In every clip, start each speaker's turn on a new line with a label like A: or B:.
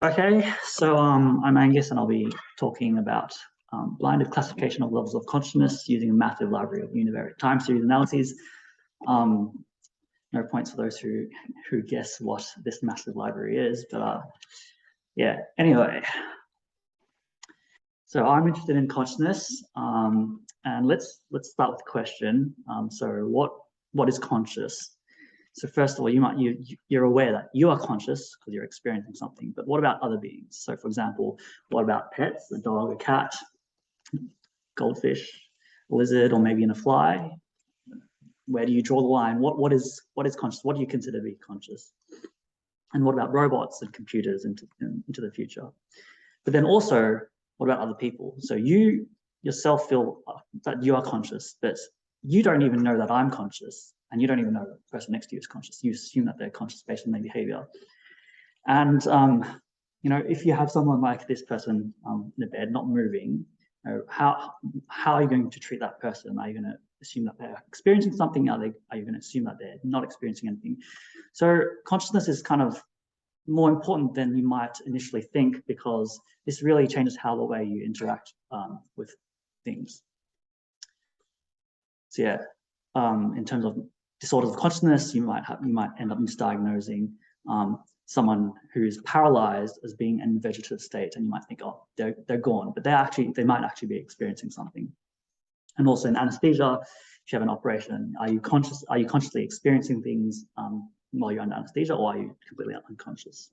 A: Okay, so I'm Angus, and I'll be talking about blinded classification of levels of consciousness using a massive library of univariate time series analyses. No points for those who guess what this massive library is, but yeah. Anyway, so I'm interested in consciousness, and let's start with the question. So what is conscious? So first of all, you're aware that you are conscious because you're experiencing something, but what about other beings? So for example, what about pets, a dog, a cat, goldfish, a lizard, or maybe in a fly? Where do you draw the line? What is conscious? What do you consider to be conscious? And what about robots and computers into the future? But then also, what about other people? So you yourself feel that you are conscious, but you don't even know that I'm conscious, and you don't even know that the person next to you is conscious. You assume that they're conscious based on their behavior. And if you have someone like this person in the bed not moving, how are you going to treat that person? Are you going to assume that they're experiencing something? Are you going to assume that they're not experiencing anything? So consciousness is kind of more important than you might initially think, because this really changes how the way you interact with things. So yeah, in terms of disorders of consciousness, you might end up misdiagnosing someone who's paralyzed as being in a vegetative state, and you might think, oh, they're gone, but they might actually be experiencing something. And also in anesthesia, if you have an operation, are you consciously experiencing things while you're under anesthesia, or are you completely unconscious?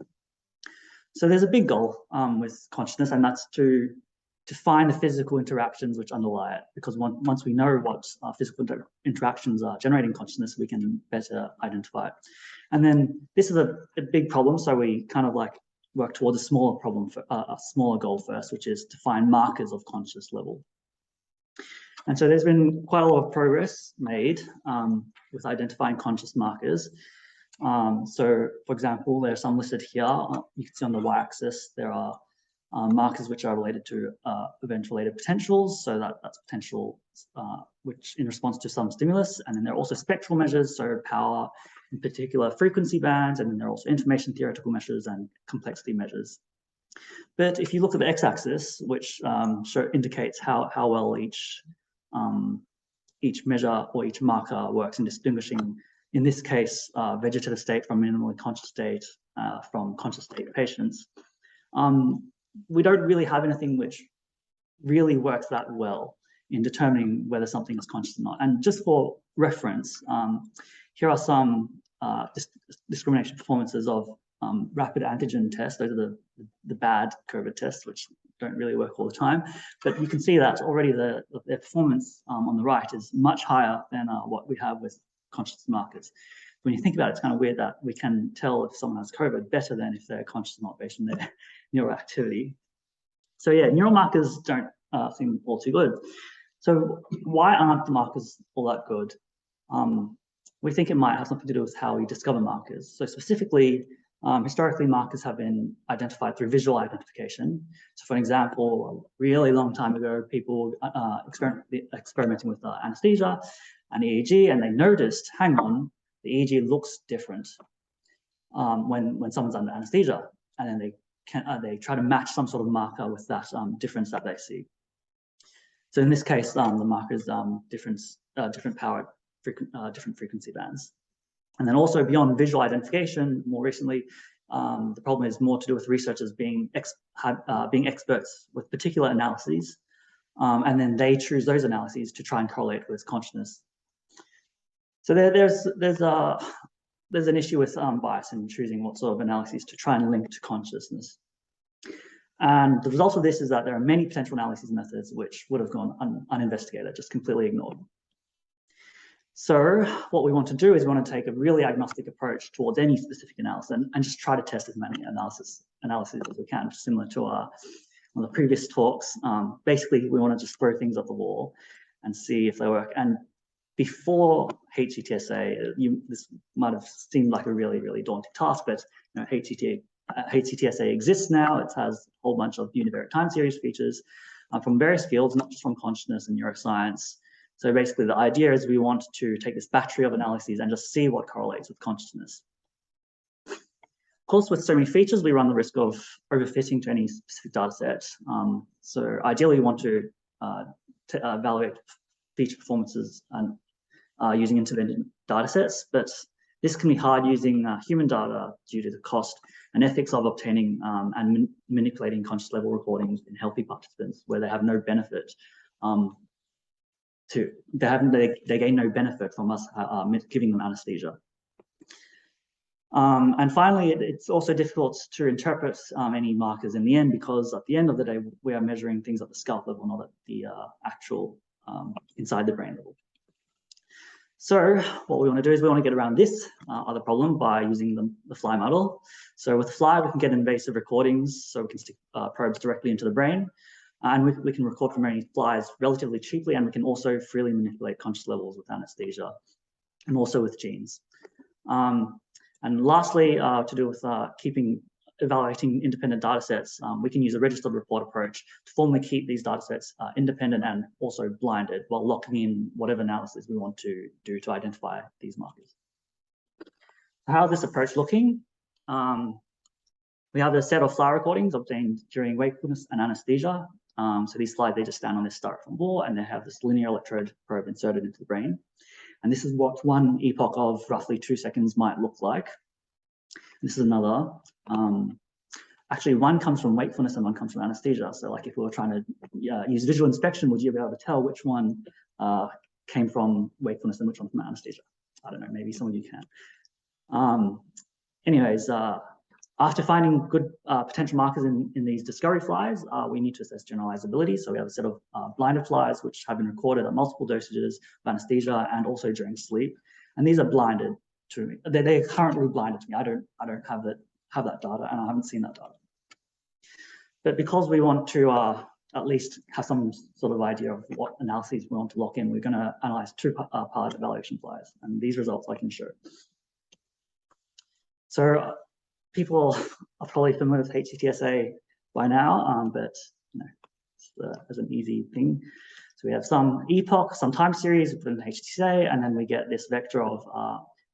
A: So there's a big goal with consciousness, and that's to find the physical interactions which underlie it, because once we know what physical interactions are generating consciousness, we can better identify it. And then this is a big problem, so we kind of like work towards a smaller problem, for a smaller goal first, which is to find markers of conscious level. And so there's been quite a lot of progress made with identifying conscious markers. So for example, there are some listed here. You can see on the y-axis, there are markers which are related to event-related potentials. So that's potential which in response to some stimulus. And then there are also spectral measures, so power, in particular frequency bands, and then there are also information theoretical measures and complexity measures. But if you look at the x-axis, which indicates how well each measure or each marker works in distinguishing, in this case, vegetative state from minimally conscious state from conscious state patients, we don't really have anything which really works that well in determining whether something is conscious or not. And just for reference, here are some discrimination performances of rapid antigen tests. Those are the bad COVID tests, which don't really work all the time. But you can see that already their performance on the right is much higher than what we have with conscious markers. When you think about it, it's kind of weird that we can tell if someone has COVID better than if they're conscious or not based on their neural activity. So yeah, neural markers don't seem all too good. So why aren't the markers all that good? We think it might have something to do with how we discover markers. So specifically, historically, markers have been identified through visual identification. So for example, a really long time ago, people experimenting with anesthesia and EEG, and they noticed, hang on, the EEG looks different when someone's under anesthesia, and then they try to match some sort of marker with that difference that they see. So in this case, the marker is different power, different frequency bands. And then also beyond visual identification, more recently, the problem is more to do with researchers being experts with particular analyses, and then they choose those analyses to try and correlate with consciousness. So there's an issue with bias in choosing what sort of analyses to try and link to consciousness. And the result of this is that there are many potential analysis methods which would have gone uninvestigated, just completely ignored. So what we want to do is we want to take a really agnostic approach towards any specific analysis and just try to test as many analyses as we can, similar to one of the previous talks. Basically, we want to just throw things at the wall and see if they work. And before HCTSA, this might have seemed like a really, really daunting task, but HCTSA exists now. It has a whole bunch of univariate time series features from various fields, not just from consciousness and neuroscience. So basically, the idea is we want to take this battery of analyses and just see what correlates with consciousness. course, with so many features, we run the risk of overfitting to any specific data set. So ideally, we want to evaluate feature performances and using independent data sets, but this can be hard using human data due to the cost and ethics of obtaining and manipulating conscious level recordings in healthy participants where they have no benefit they gain no benefit from us giving them anesthesia. And finally, it's also difficult to interpret any markers in the end, because at the end of the day, we are measuring things at the scalp level, not at the actual inside the brain level. So what we want to do is we want to get around this other problem by using the fly model. So with fly, we can get invasive recordings, so we can stick probes directly into the brain, and we can record from many flies relatively cheaply, and we can also freely manipulate conscious levels with anesthesia and also with genes. And lastly, to do with evaluating independent data sets, we can use a registered report approach to formally keep these data sets independent and also blinded while locking in whatever analysis we want to do to identify these markers. How is this approach looking? We have a set of fly recordings obtained during wakefulness and anesthesia. So these slides, they just stand on this styrofoam ball and they have this linear electrode probe inserted into the brain. And this is what one epoch of roughly 2 seconds might look like. This is another. Actually, one comes from wakefulness and one comes from anesthesia. So like if we were trying to use visual inspection, would you be able to tell which one came from wakefulness and which one from anesthesia? I don't know, maybe some of you can. Anyways, after finding good potential markers in these discovery flies, we need to assess generalizability. So we have a set of blinded flies which have been recorded at multiple dosages of anesthesia and also during sleep. And these are blinded to me. They're currently blinded to me. I don't have that data, and I haven't seen that data. But because we want to at least have some sort of idea of what analyses we want to lock in, we're going to analyze two-part evaluation flies, and these results I can show. So people are probably familiar with HCTSA by now, but you know, it's an easy thing. So we have some epoch, some time series within HCTSA, and then we get this vector of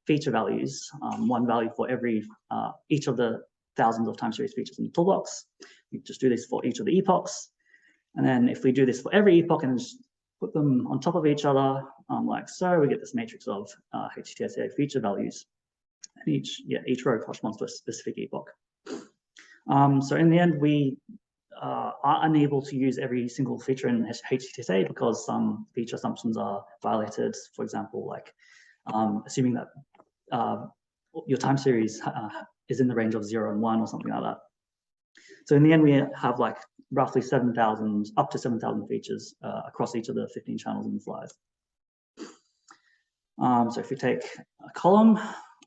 A: feature values, one value for every each of the thousands of time series features in the toolbox. We just do this for each of the epochs. And then if we do this for every epoch and just put them on top of each other, like so, we get this matrix of HCTSA feature values. And each row corresponds to a specific epoch. So in the end, we are unable to use every single feature in HCTSA because some feature assumptions are violated. For example, like assuming that your time series is in the range of 0 and 1 or something like that. So in the end, we have like roughly 7,000, up to 7,000 features across each of the 15 channels in the flies. So if we take a column,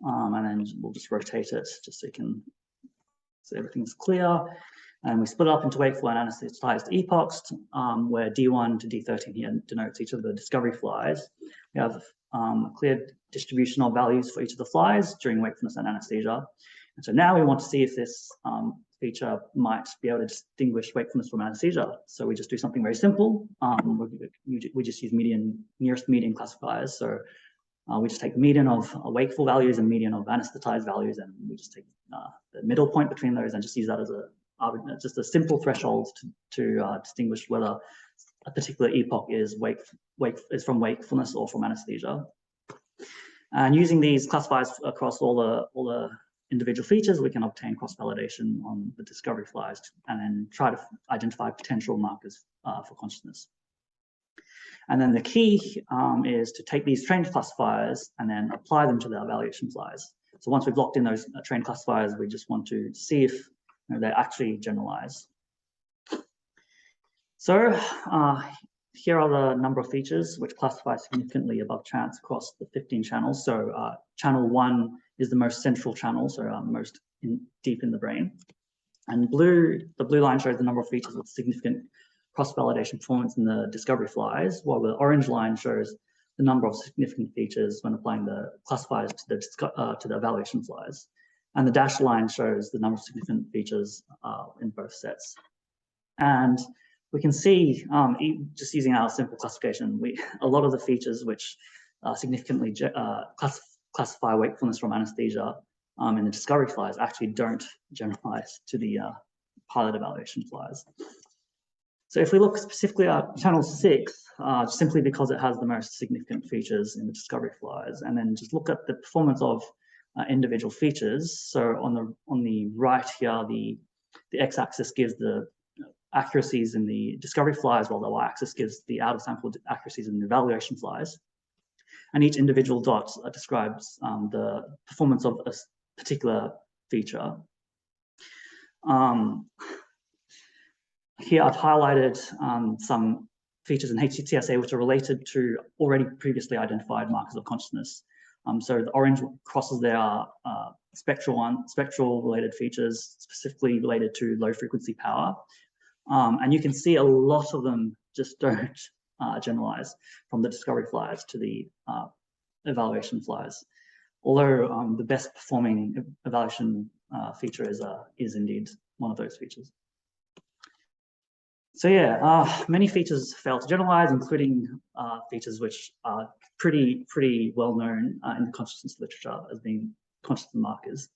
A: and then we'll just rotate it just so you can see everything's clear. And we split up into wakeful and anesthetized epochs, where D1 to D13 here denotes each of the discovery flies. We have a clear distribution of values for each of the flies during wakefulness and anesthesia. And so now we want to see if this feature might be able to distinguish wakefulness from anesthesia. So we just do something very simple. We just use nearest median classifiers. So we just take the median of wakeful values and median of anesthetized values, and we just take the middle point between those and just use that as just a simple threshold to distinguish whether a particular epoch is from wakefulness or from anesthesia. And using these classifiers across all the individual features, we can obtain cross-validation on the discovery flies and then try to identify potential markers for consciousness. And then the key is to take these trained classifiers and then apply them to the evaluation flies. So once we've locked in those trained classifiers, we just want to see if they actually generalize. So here are the number of features which classify significantly above chance across the 15 channels. So channel 1 is the most central channel, so most deep in the brain. And the blue line shows the number of features with significant cross-validation performance in the discovery flies, while the orange line shows the number of significant features when applying the classifiers to the evaluation flies. And the dashed line shows the number of significant features in both sets. And we can see, just using our simple classification, a lot of the features which significantly classify wakefulness from anesthesia in the discovery flies actually don't generalize to the pilot evaluation flies. So if we look specifically at channel 6, simply because it has the most significant features in the discovery flies, and then just look at the performance of individual features. So on the right here, the x-axis gives the accuracies in the discovery flies, while the y-axis gives the out-of-sample accuracies in the evaluation flies. And each individual dot describes the performance of a particular feature. Here I've highlighted some features in HCTSA which are related to already previously identified markers of consciousness. So the orange crosses there are spectral related features, specifically related to low frequency power. And you can see a lot of them just don't generalize from the discovery flies to the evaluation flies. Although the best performing evaluation feature is indeed one of those features. So yeah, many features fail to generalize, including features which are pretty well known in the consciousness literature as being consciousness markers.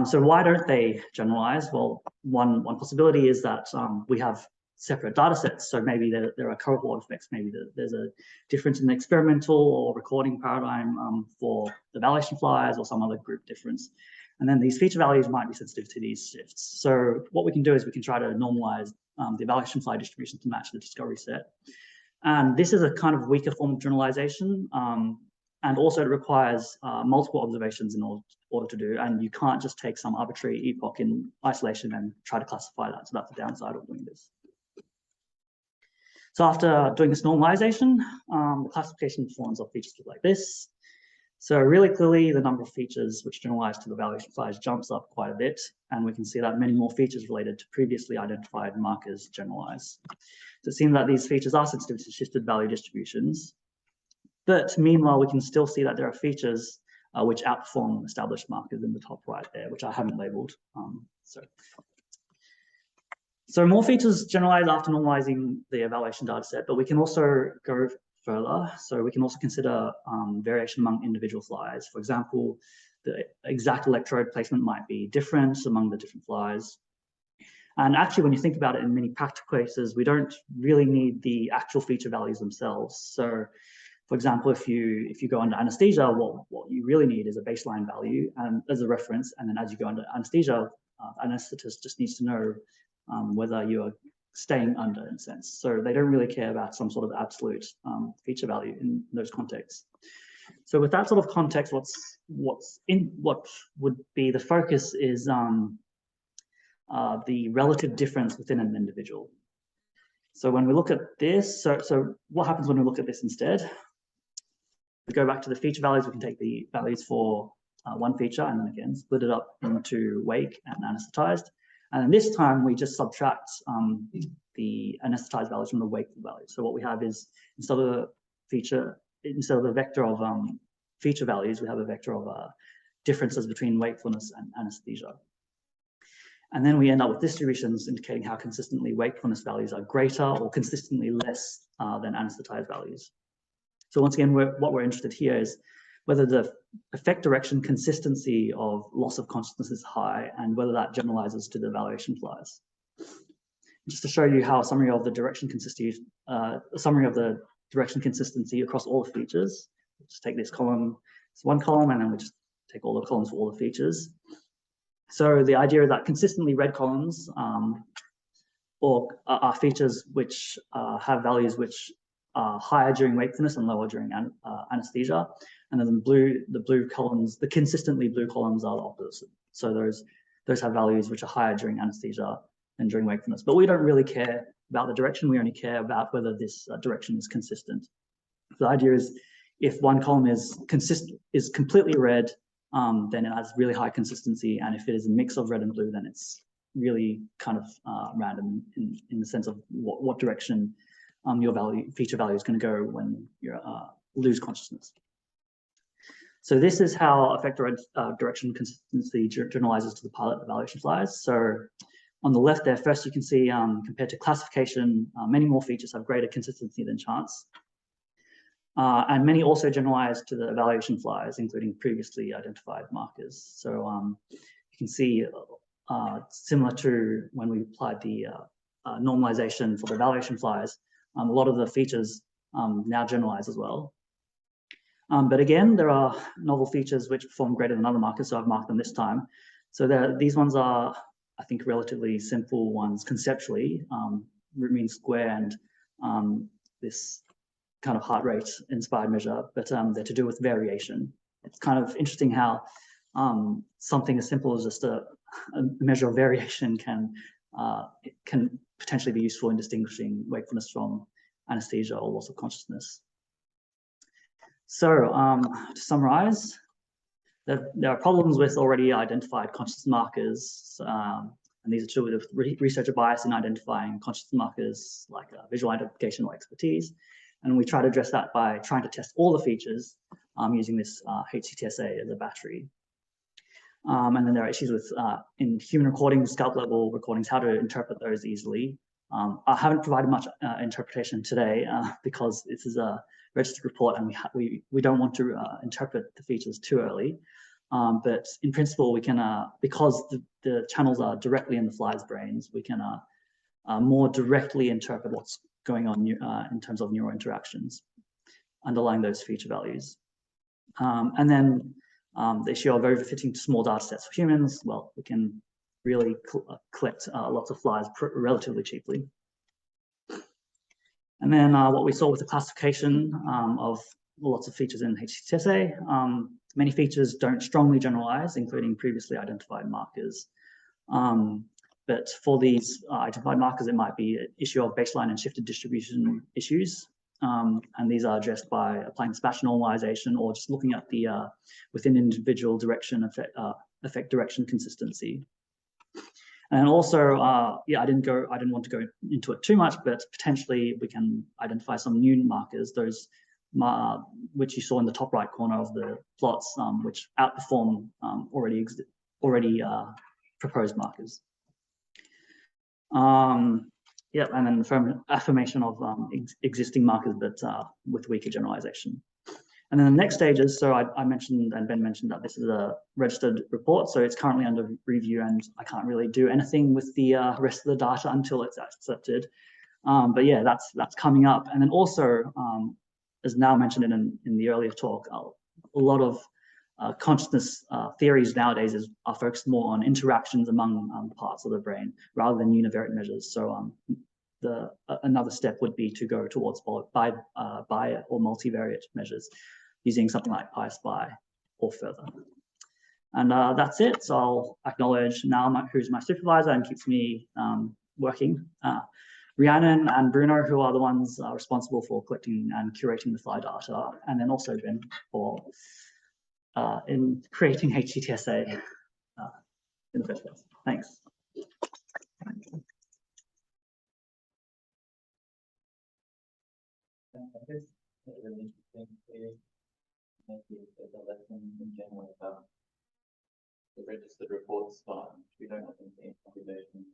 A: So why don't they generalize? Well, one possibility is that we have separate data sets. So maybe there are cohort effects. Maybe there's a difference in the experimental or recording paradigm for the validation flies or some other group difference. And then these feature values might be sensitive to these shifts. So what we can do is we can try to normalize the evaluation fly distribution to match the discovery set. And this is a kind of weaker form of generalization. And also it requires multiple observations in order to do. And you can't just take some arbitrary epoch in isolation and try to classify that. So that's the downside of doing this. So after doing this normalization, the classification forms of features look like this. So really clearly, the number of features which generalize to the evaluation flies jumps up quite a bit, and we can see that many more features related to previously identified markers generalize. So it seems that these features are sensitive to shifted value distributions, but meanwhile, we can still see that there are features which outperform established markers in the top right there, which I haven't labeled. So more features generalize after normalizing the evaluation data set, but we can also go further. So we can also consider variation among individual flies. For example, the exact electrode placement might be different among the different flies. And actually, when you think about it in many practical cases, we don't really need the actual feature values themselves. So for example, if you go under anesthesia, what you really need is a baseline value and as a reference. And then as you go under anesthesia, anesthetist just needs to know whether you are staying under, in a sense. So they don't really care about some sort of absolute feature value in those contexts. So with that sort of context, what would be the focus is the relative difference within an individual. So when we look at this, so what happens when we look at this instead? We go back to the feature values. We can take the values for one feature and then again split it up into wake and anesthetized. And then this time we just subtract the anesthetized values from the wakeful values. So what we have is instead of the vector of feature values, we have a vector of differences between wakefulness and anesthesia. And then we end up with distributions indicating how consistently wakefulness values are greater or consistently less than anesthetized values. So once again, what we're interested here is whether the effect direction consistency of loss of consciousness is high and whether that generalizes to the evaluation flies. Just to show you how a summary of the direction consistency across all the features. We'll just take this column, it's one column, and then we just take all the columns for all the features. So the idea is that consistently red columns are features which have values which are higher during wakefulness and lower during anesthesia. And then the blue columns, the consistently blue columns are the opposite. So those have values which are higher during anesthesia than during wakefulness. But we don't really care about the direction. We only care about whether this direction is consistent. The idea is if one column is completely red, then it has really high consistency. And if it is a mix of red and blue, then it's really kind of random in the sense of what direction your feature value is going to go when you lose consciousness. So this is how effector direction consistency generalizes to the pilot evaluation flies. So on the left there, first you can see compared to classification, many more features have greater consistency than chance. And many also generalize to the evaluation flies, including previously identified markers. So you can see, similar to when we applied the normalization for the evaluation flies, a lot of the features now generalize as well. But again, there are novel features which perform greater than other markers, so I've marked them this time. So these ones are, I think, relatively simple ones conceptually, root mean square and this kind of heart rate inspired measure, but they're to do with variation. It's kind of interesting how something as simple as just a measure of variation can potentially be useful in distinguishing wakefulness from anesthesia or loss of consciousness. So to summarize, there are problems with already identified consciousness markers, and these are true with researcher bias in identifying consciousness markers like visual identification or expertise. And we try to address that by trying to test all the features using this HCTSA as a battery. And then there are issues with, in human recordings, scalp level recordings, how to interpret those easily. I haven't provided much interpretation today because this is a registered report and we don't want to interpret the features too early. But in principle, we can, because the channels are directly in the fly's brains, we can more directly interpret what's going on in terms of neural interactions underlying those feature values. And then the issue of overfitting to small data sets for humans, well, we can really collect lots of flies relatively cheaply. And then what we saw with the classification of lots of features in HCTSA, many features don't strongly generalize, including previously identified markers. But for these identified markers, it might be an issue of baseline and shifted distribution issues. And these are addressed by applying Spatch normalization or just looking at the within individual direction effect direction consistency. And also, yeah, I didn't want to go into it too much, but potentially we can identify some new markers, those which you saw in the top right corner of the plots, which outperform already proposed markers. Yeah, and then the affirmation of existing markers, but with weaker generalization. And then the next stages, so I mentioned, and Ben mentioned, that this is a registered report, so it's currently under review and I can't really do anything with the rest of the data until it's accepted. But yeah, that's coming up. And then also, as now mentioned in the earlier talk, a lot of consciousness theories nowadays are focused more on interactions among parts of the brain rather than univariate measures. So another step would be to go towards bi or multivariate measures using something like PySpy or further. And that's it. So I'll acknowledge now who's my supervisor and keeps me working. Rhiannon and Bruno, who are the ones responsible for collecting and curating the fly data, and then also Ben for in creating HCTSA in the first place. Thanks.
B: This is really interesting to maybe the lesson in general about the registered reports, but we don't have anything in population.